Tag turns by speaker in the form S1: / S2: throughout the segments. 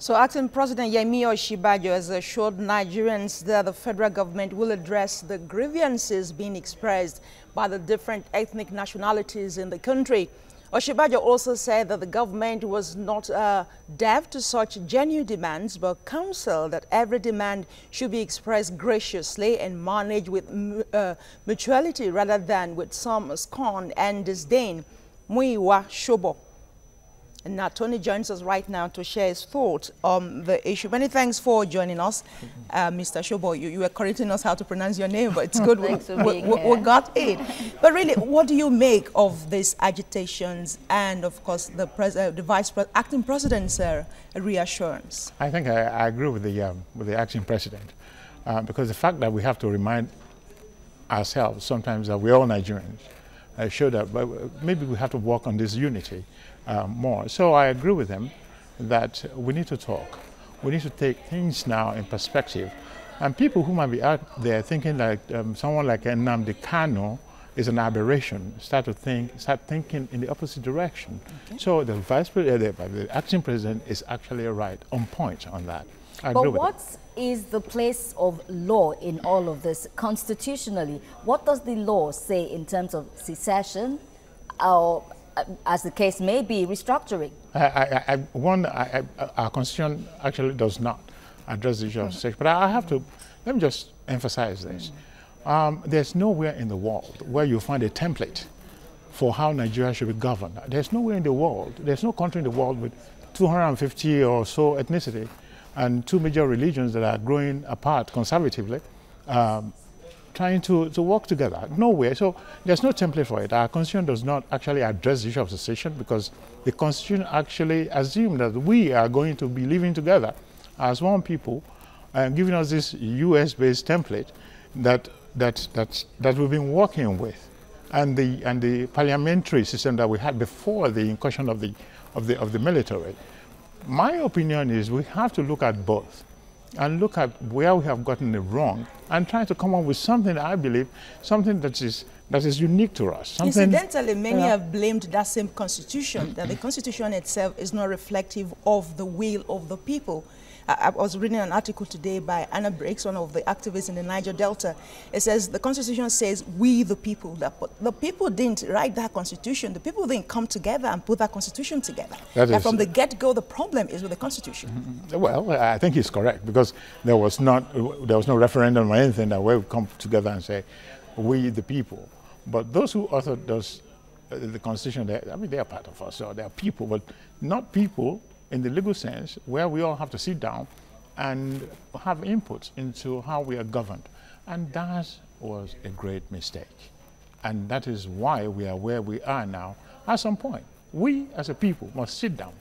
S1: So acting President Muyiwa Sobo has assured Nigerians that the federal government will address the grievances being expressed by the different ethnic nationalities in the country. Sobo also said that the government was not deaf to such genuine demands, but counseled that every demand should be expressed graciously and managed with mutuality rather than with some scorn and disdain. Muyiwa Sobo. And now Tony joins us right now to share his thoughts on the issue. Many thanks for joining us, Mr. Sobo. You were correcting us how to pronounce your name, but it's good we got it. But really, what do you make of these agitations and, of course, the acting president's reassurance?
S2: I think I agree with the acting president because the fact that we have to remind ourselves sometimes that we're all Nigerians show that maybe we have to work on this unity more. So I agree with him that we need to talk. We need to take things now in perspective. And people who might be out there thinking like someone like Nnamdi Kanu is an aberration, start thinking in the opposite direction. Okay. So the vice president, the acting president is actually right, on point on that.
S3: But what is the place of law in all of this constitutionally? What does the law say in terms of secession or, as the case may be, restructuring?
S2: Our constitution actually does not address the issue of secession. But I have to, let me just emphasize this. There's nowhere in the world where you find a template for how Nigeria should be governed. There's nowhere in the world, there's no country in the world with 250 or so ethnicity and two major religions that are growing apart conservatively, trying to work together. Nowhere. So there's no template for it. Our constitution does not actually address the issue of secession because the constitution actually assumes that we are going to be living together as one people, and giving us this US-based template that we've been working with, and the parliamentary system that we had before the incursion of the military. My opinion is we have to look at both and look at where we have gotten it wrong and try to come up with something, I believe, something that is unique to us.
S1: Incidentally, many have blamed that same constitution, that the constitution itself is not reflective of the will of the people. I was reading an article today by Anna Breaks, one of the activists in the Niger Delta. It says the constitution says we the people, but the people didn't write that constitution. The people didn't come together and put that constitution together. That from the get-go, the problem is with the constitution.
S2: Well, I think he's correct because there was no referendum or anything that we would come together and say we the people. But those who authored the constitution, they are part of us. So they are people, but not people in the legal sense, where we all have to sit down and have input into how we are governed. And that was a great mistake. And that is why we are where we are now. At some point, we as a people must sit down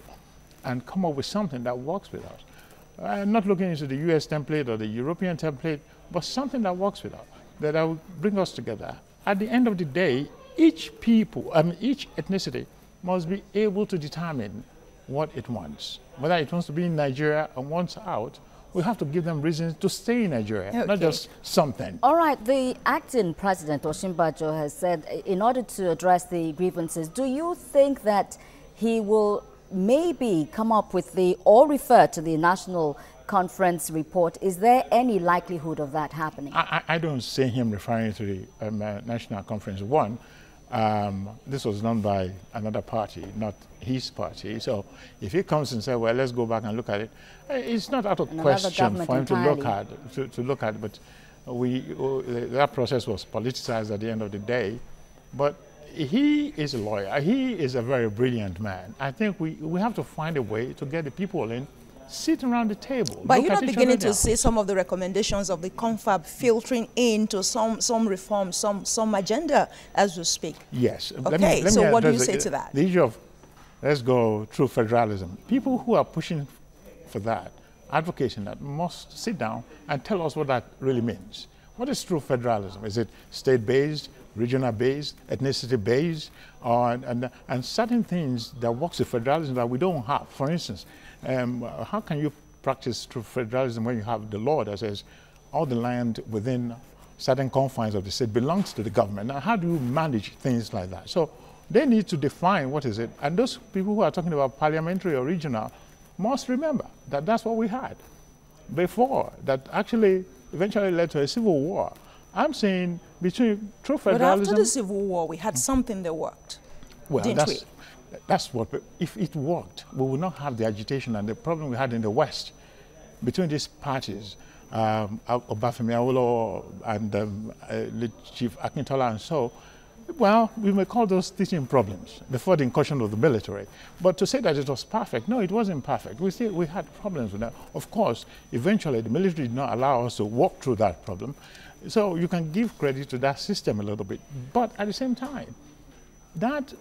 S2: and come up with something that works with us. Not looking into the US template or the European template, but something that works with us, that will bring us together. At the end of the day, each ethnicity must be able to determine what it wants. Whether it wants to be in Nigeria or wants out, we have to give them reasons to stay in Nigeria, not just something.
S3: All right, the acting president, Osinbajo, has said in order to address the grievances, do you think that he will maybe come up with or refer to the National Conference report? Is there any likelihood of that happening?
S2: I don't see him referring to the National Conference. One, this was done by another party, not his party. So if he comes and says, well, let's go back and look at it, it's not out of question for him to look at. But that process was politicized at the end of the day. But he is a lawyer. He is a very brilliant man. I think we have to find a way to get the people in, sit around the table.
S1: But you're not beginning to see some of the recommendations of the confab filtering into some reform, some agenda as we speak?
S2: Yes.
S1: Okay, so what do you say to that?
S2: The issue of, let's go through federalism. People who are pushing for that, advocating that, must sit down and tell us what that really means. What is true federalism? Is it state-based, regional-based, ethnicity-based, and certain things that works with federalism that we don't have? For instance, how can you practice true federalism when you have the law that says all the land within certain confines of the state belongs to the government? Now, how do you manage things like that? So they need to define what is it. And those people who are talking about parliamentary or regional, must remember that that's what we had before, that actually eventually led to a civil war. I'm saying between true federalism...
S1: But after the Civil War, we had something that worked,
S2: well,
S1: didn't we?
S2: That's what, if it worked, we would not have the agitation and the problem we had in the West between these parties, Obafemi Awolowo and Chief Akintola and so. Well, we may call those teaching problems before the incursion of the military. But to say that it was perfect, no, it wasn't perfect. We had problems with that. Of course, eventually the military did not allow us to walk through that problem. So you can give credit to that system a little bit. But at the same time, that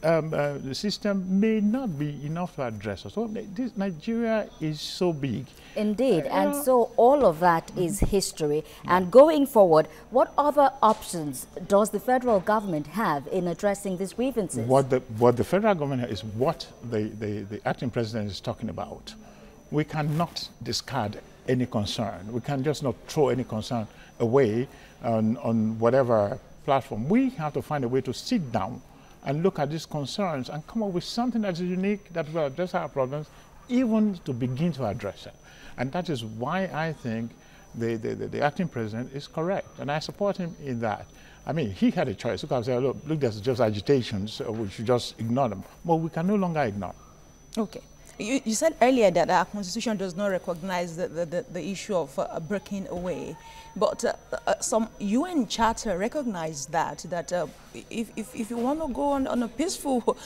S2: the system may not be enough to address us. So Nigeria is so big.
S3: Indeed, and so all of that is history. And going forward, what other options does the federal government have in addressing these grievances?
S2: What the federal government has is what the acting president is talking about. We cannot discard any concern. We can just not throw any concern away on whatever platform. We have to find a way to sit down and look at these concerns and come up with something that is unique that will address our problems, even to begin to address it. And that is why I think the acting president is correct, and I support him in that. I mean, he had a choice. Look, I say, look, there's just agitations, so we should just ignore them. But we can no longer ignore.
S1: Okay. You said earlier that our constitution does not recognize the issue of breaking away, but some UN charter recognize that if you want to go on a peaceful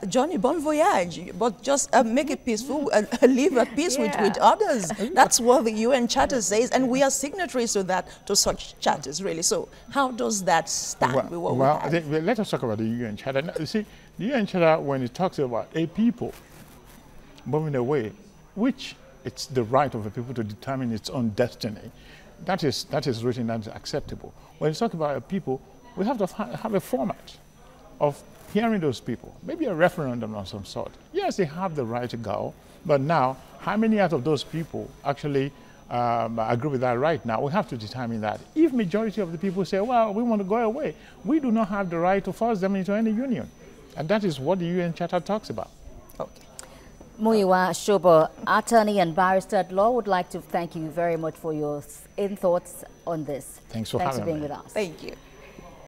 S1: journey, bon voyage, but just make it peaceful, live at peace with others. That's what the UN charter says, and we are signatories to that, to such charters, really. So how does that stand with what we have?
S2: Let us talk about the UN charter. Now, you see, the UN charter, when it talks about a people moving away, which it's the right of a people to determine its own destiny, that is written as acceptable. When you talk about a people, we have to have a format of hearing those people, maybe a referendum of some sort. Yes, they have the right to go, but now, how many out of those people actually agree with that right now? We have to determine that. If majority of the people say, well, we want to go away, we do not have the right to force them into any union. And that is what the UN Charter talks about.
S1: Okay.
S3: Muyiwa Sobo, attorney and barrister at law, would like to thank you very much for your thoughts on this.
S2: Thanks for having me.
S3: Being with us.
S1: Thank you.